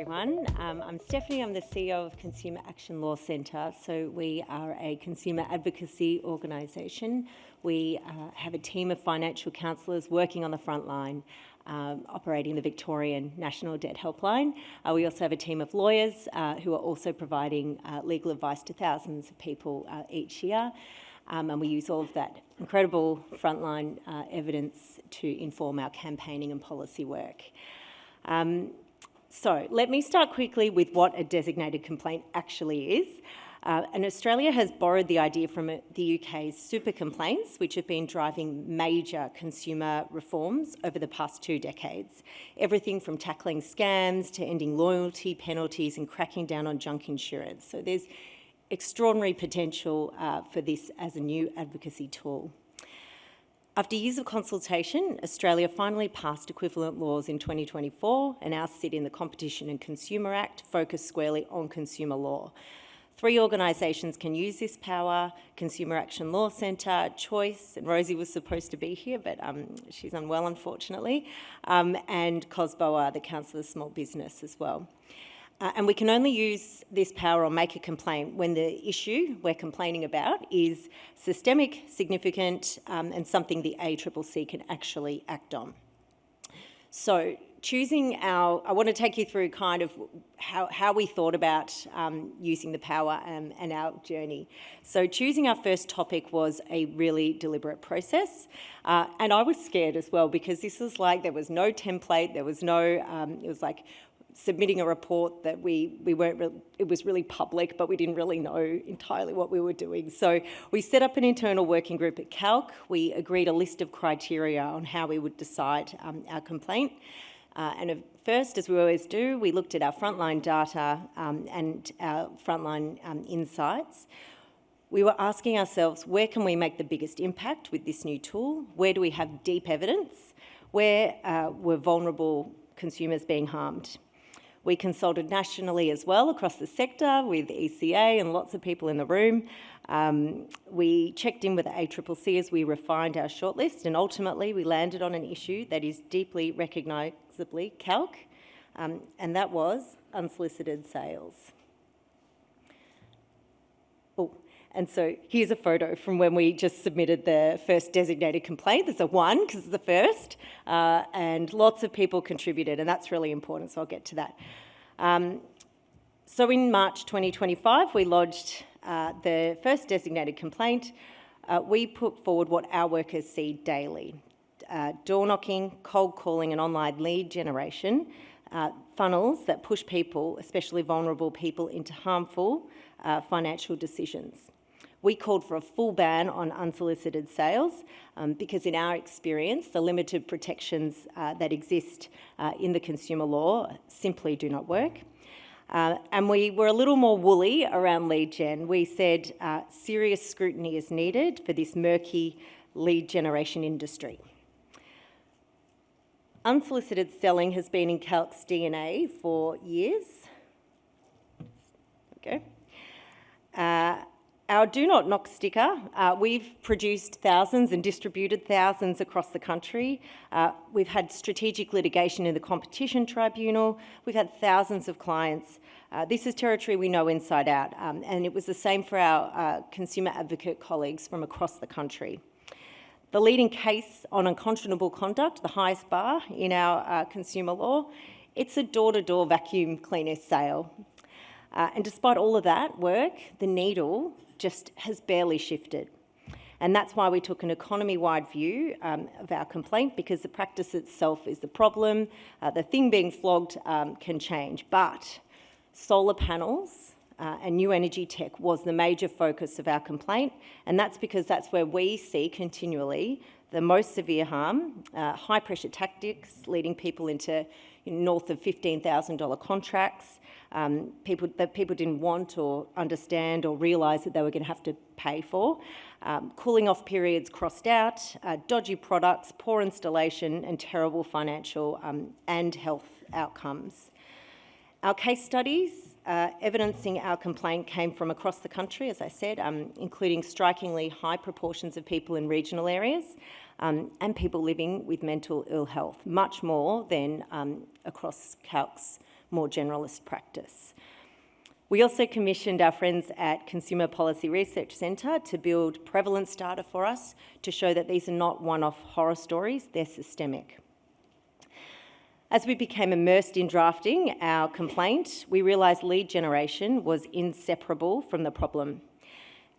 everyone. I'm Stephanie, I'm the CEO of Consumer Action Law Centre. So we are a consumer advocacy organisation. We have a team of financial counsellors working on the front line, operating the Victorian National Debt Helpline. We also have a team of lawyers who are also providing legal advice to thousands of people each year. And we use all of that incredible frontline evidence to inform our campaigning and policy work. So let me start quickly with what a designated complaint actually is. And Australia has borrowed the idea from the UK's super complaints, which have been driving major consumer reforms over the past 2 decades. Everything from tackling scams to ending loyalty penalties and cracking down on junk insurance. So there's extraordinary potential for this as a new advocacy tool. After years of consultation, Australia finally passed equivalent laws in 2024 and now sit in the Competition and Consumer Act, focused squarely on consumer law. 3 organisations can use this power: Consumer Action Law Centre, Choice, and Rosie was supposed to be here, but she's unwell, unfortunately, and COSBOA, the Council of Small Business as well. And we can only use this power or make a complaint when the issue we're complaining about is systemic, significant, and something the ACCC can actually act on. So I want to take you through kind of how we thought about using the power and our journey. So choosing our first topic was a really deliberate process. And I was scared as well, because this was like, there was no template, there was no, it was like submitting a report that it was really public, but we didn't really know entirely what we were doing. So we set up an internal working group at Calc. We agreed a list of criteria on how we would decide our complaint. And first, as we always do, we looked at our frontline data and our frontline insights. We were asking ourselves, where can we make the biggest impact with this new tool? Where do we have deep evidence? Where were vulnerable consumers being harmed? We consulted nationally as well across the sector with ECA and lots of people in the room. We checked in with the ACCC as we refined our shortlist, and ultimately we landed on an issue that is deeply recognisably Calc, and that was unsolicited sales. Oh, and so here's a photo from when we just submitted the first designated complaint. There's a 1 because it's the first, and lots of people contributed, and that's really important, so I'll get to that. So in March 2025, we lodged the first designated complaint. We put forward what our workers see daily: door knocking, cold calling and online lead generation, funnels that push people, especially vulnerable people, into harmful financial decisions. We called for a full ban on unsolicited sales because in our experience, the limited protections that exist in the consumer law simply do not work. And we were a little more woolly around lead gen. We said serious scrutiny is needed for this murky lead generation industry. Unsolicited selling has been in Calc's DNA for years. Okay. Our Do Not Knock sticker, we've produced thousands and distributed thousands across the country. We've had strategic litigation in the Competition Tribunal. We've had thousands of clients. This is territory we know inside out, and it was the same for our consumer advocate colleagues from across the country. The leading case on unconscionable conduct, the highest bar in our consumer law, it's a door-to-door vacuum cleaner sale. And despite all of that work, the needle just has barely shifted. And that's why we took an economy-wide view of our complaint, because the practice itself is the problem. The thing being flogged can change, but solar panels and new energy tech was the major focus of our complaint, and that's because that's where we see continually the most severe harm, high-pressure tactics leading people into north of $15,000 contracts, people didn't want or understand or realise that they were going to have to pay for, cooling off periods crossed out, dodgy products, poor installation and terrible financial and health outcomes. Our case studies evidencing our complaint came from across the country, as I said, including strikingly high proportions of people in regional areas and people living with mental ill health, much more than across Calc's more generalist practice. We also commissioned our friends at Consumer Policy Research Centre to build prevalence data for us to show that these are not one-off horror stories, they're systemic. As we became immersed in drafting our complaint, we realised lead generation was inseparable from the problem.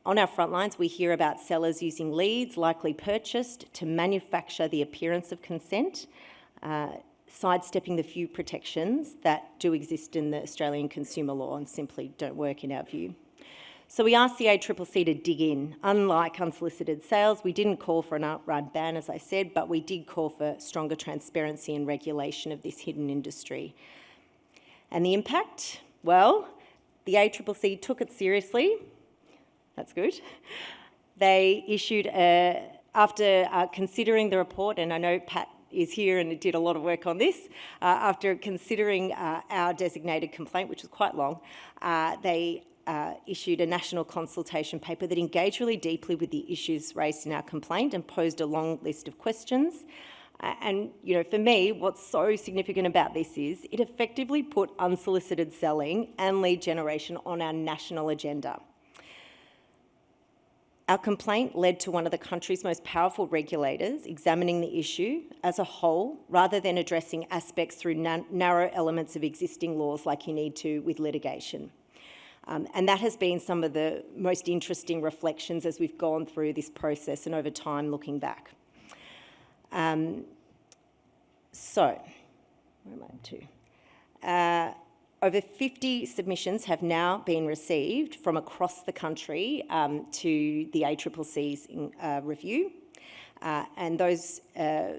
On our front lines, we hear about sellers using leads, likely purchased, to manufacture the appearance of consent, sidestepping the few protections that do exist in the Australian consumer law and simply don't work in our view. So we asked the ACCC to dig in. Unlike unsolicited sales, we didn't call for an outright ban, as I said, but we did call for stronger transparency and regulation of this hidden industry. And the impact? Well, the ACCC took it seriously. That's good. They issued, after considering the report, and I know Pat is here and did a lot of work on this, after considering our designated complaint, which was quite long, they issued a national consultation paper that engaged really deeply with the issues raised in our complaint and posed a long list of questions. And, you know, for me, what's so significant about this is it effectively put unsolicited selling and lead generation on our national agenda. Our complaint led to one of the country's most powerful regulators examining the issue as a whole, rather than addressing aspects through narrow elements of existing laws like you need to with litigation. And that has been some of the most interesting reflections as we've gone through this process and over time looking back. So, where am I up to? Over 50 submissions have now been received from across the country to the ACCC's review. And those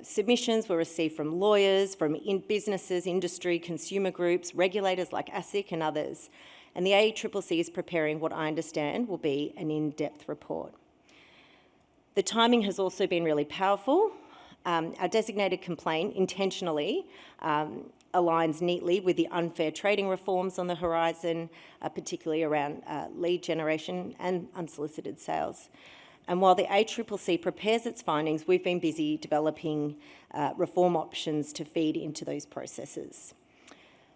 submissions were received from lawyers, from businesses, industry, consumer groups, regulators like ASIC and others. And the ACCC is preparing what I understand will be an in-depth report. The timing has also been really powerful. Our designated complaint intentionally aligns neatly with the unfair trading reforms on the horizon, particularly around lead generation and unsolicited sales. And while the ACCC prepares its findings, we've been busy developing reform options to feed into those processes.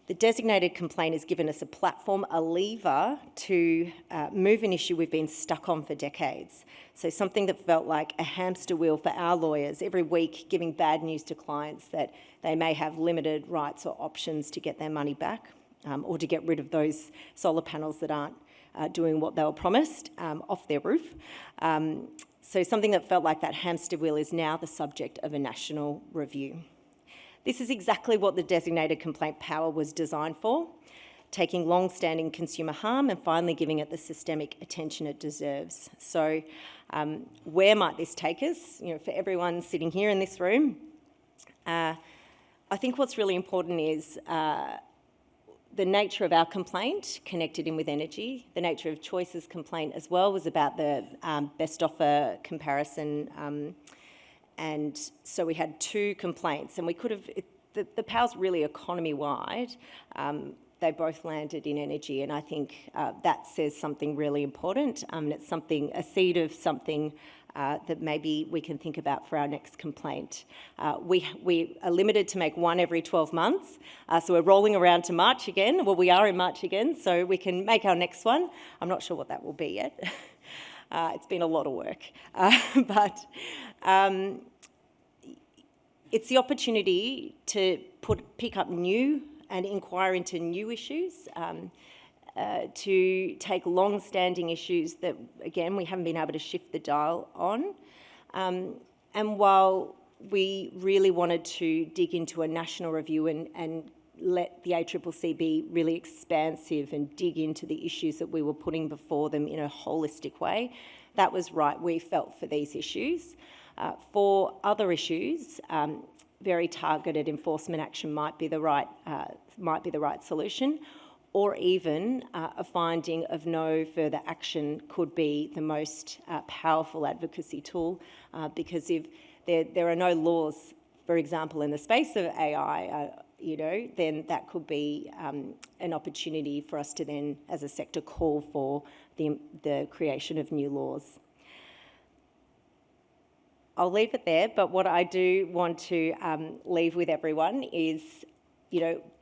The designated complaint has given us a platform, a lever to move an issue we've been stuck on for decades. So something that felt like a hamster wheel for our lawyers, every week giving bad news to clients that they may have limited rights or options to get their money back or to get rid of those solar panels that aren't doing what they were promised off their roof. So something that felt like that hamster wheel is now the subject of a national review. This is exactly what the designated complaint power was designed for, taking long-standing consumer harm and finally giving it the systemic attention it deserves. So where might this take us? You know, for everyone sitting here in this room, I think what's really important is the nature of our complaint connected in with energy. The nature of Choice's complaint as well was about the best offer comparison. And so we had two complaints, and we could have, the power's really economy-wide. They both landed in energy, and I think that says something really important. It's something, a seed of something that maybe we can think about for our next complaint. We are limited to make one every 12 months, so we're rolling around to March again. Well, we are in March again, so we can make our next one. I'm not sure what that will be yet. It's been a lot of work, but it's the opportunity to pick up new and inquire into new issues, to take long-standing issues that, again, we haven't been able to shift the dial on. And while we really wanted to dig into a national review and let the ACCC be really expansive and dig into the issues that we were putting before them in a holistic way, that was right, we felt, for these issues. For other issues, very targeted enforcement action might be the right solution, or even a finding of no further action could be the most powerful advocacy tool, because if there are no laws, for example, in the space of AI, then that could be an opportunity for us to then, as a sector, call for the creation of new laws. I'll leave it there, but what I do want to leave with everyone is,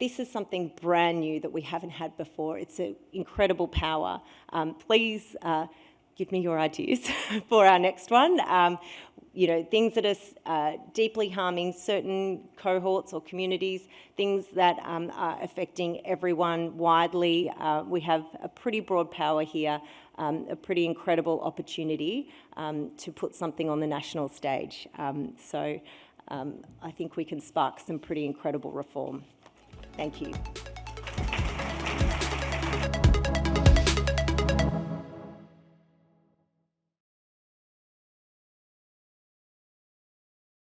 this is something brand new that we haven't had before. It's an incredible power. Please give me your ideas for our next one. Things that are deeply harming certain cohorts or communities, things that are affecting everyone widely. We have a pretty broad power here, a pretty incredible opportunity to put something on the national stage. I think we can spark some pretty incredible reform. Thank you.